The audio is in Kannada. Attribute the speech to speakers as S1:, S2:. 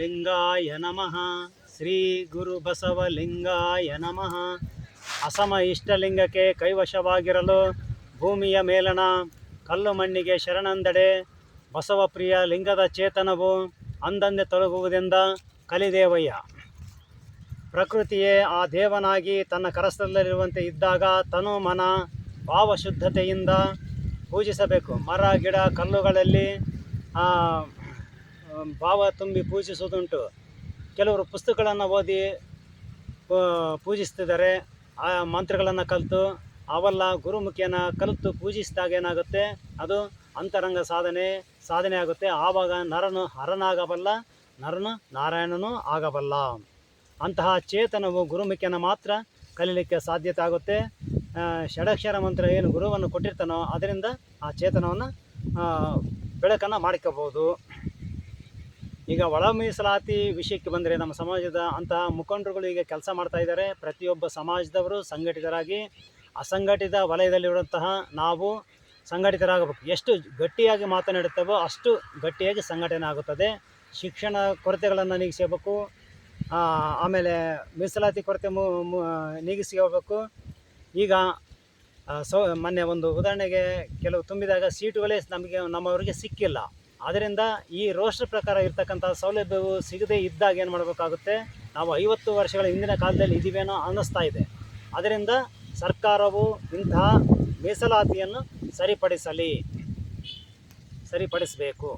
S1: ಲಿಂಗಾಯ ನಮಃ. ಶ್ರೀ ಗುರು ಬಸವಲಿಂಗಾಯ ನಮಃ. ಅಸಮ ಇಷ್ಟಲಿಂಗಕ್ಕೆ ಕೈವಶವಾಗಿರಲು ಭೂಮಿಯ ಮೇಲಣ ಕಲ್ಲು ಮಣ್ಣಿಗೆ ಶರಣಂದಡೆ ಬಸವಪ್ರಿಯ ಲಿಂಗದ ಚೇತನವು ಅಂದಂದೆ ತೊಲಗುವುದೆಂದ ಕಲಿದೇವಯ್ಯ. ಪ್ರಕೃತಿಯೇ ಆ ದೇವನಾಗಿ ತನ್ನ ಕರಸ್ಥಲದಲ್ಲಿರುವಂತೆ ಇದ್ದಾಗ ತನು ಮನ ಭಾವಶುದ್ಧತೆಯಿಂದ ಪೂಜಿಸಬೇಕು. ಮರ ಗಿಡ ಕಲ್ಲುಗಳಲ್ಲಿ ಭಾವ ತುಂಬಿ ಪೂಜಿಸುವುದುಂಟು. ಕೆಲವರು ಪುಸ್ತಕಗಳನ್ನು ಓದಿ ಪೂಜಿಸ್ತಿದ್ದಾರೆ. ಆ ಮಂತ್ರಗಳನ್ನು ಕಲಿತು ಅವೆಲ್ಲ ಗುರುಮುಖಿಯನ್ನು ಕಲಿತು ಪೂಜಿಸಿದಾಗ ಏನಾಗುತ್ತೆ, ಅದು ಅಂತರಂಗ ಸಾಧನೆ ಆಗುತ್ತೆ. ಆವಾಗ ನರನು ಹರನಾಗಬಲ್ಲ, ನರನು ನಾರಾಯಣನೂ ಆಗಬಲ್ಲ. ಅಂತಹ ಚೇತನವು ಗುರುಮುಖಿಯನ್ನು ಮಾತ್ರ ಕಲೀಲಿಕ್ಕೆ ಸಾಧ್ಯತೆ ಆಗುತ್ತೆ. ಷಡಕ್ಷರ ಮಂತ್ರ ಏನು ಗುರುವನ್ನು ಕೊಟ್ಟಿರ್ತಾನೋ ಅದರಿಂದ ಆ ಚೇತನವನ್ನು ಬೆಳಕನ್ನು ಮಾಡ್ಕೋಬೋದು. ಈಗ ಒಳ ಮೀಸಲಾತಿ ವಿಷಯಕ್ಕೆ ಬಂದರೆ ನಮ್ಮ ಸಮಾಜದ ಅಂತಹ ಮುಖಂಡರುಗಳು ಈಗ ಕೆಲಸ ಮಾಡ್ತಾ ಇದ್ದಾರೆ. ಪ್ರತಿಯೊಬ್ಬ ಸಮಾಜದವರು ಸಂಘಟಿತರಾಗಿ ಅಸಂಘಟಿತ ವಲಯದಲ್ಲಿರುವಂತಹ ನಾವು ಸಂಘಟಿತರಾಗಬೇಕು. ಎಷ್ಟು ಗಟ್ಟಿಯಾಗಿ ಮಾತನಾಡುತ್ತೇವೋ ಅಷ್ಟು ಗಟ್ಟಿಯಾಗಿ ಸಂಘಟನೆ ಆಗುತ್ತದೆ. ಶಿಕ್ಷಣ ಕೊರತೆಗಳನ್ನು ನೀಗಿಸಬೇಕು. ಆಮೇಲೆ ಮೀಸಲಾತಿ ಕೊರತೆ ನೀಗಿಸಿಕೋಬೇಕು. ಈಗ ಮೊನ್ನೆ ಒಂದು ಉದಾಹರಣೆಗೆ ಕೆಲವು ತುಂಬಿದಾಗ ಸೀಟುಗಳೇ ನಮ್ಮವರಿಗೆ ಸಿಕ್ಕಿಲ್ಲ. ಆದ್ದರಿಂದ ಈ ರೋಸ್ಟರ್ ಪ್ರಕಾರ ಇರ್ತಕ್ಕಂಥ ಸೌಲಭ್ಯವು ಸಿಗದೇ ಇದ್ದಾಗ ಏನು ಮಾಡಬೇಕಾಗುತ್ತೆ, ನಾವು 50 ವರ್ಷಗಳ ಹಿಂದಿನ ಕಾಲದಲ್ಲಿ ಇದ್ದೀವೇನೋ ಅನ್ನಿಸ್ತಾ ಇದೆ. ಅದರಿಂದ ಸರ್ಕಾರವು ಇಂತಹ ಮೀಸಲಾತಿಯನ್ನು ಸರಿಪಡಿಸಬೇಕು.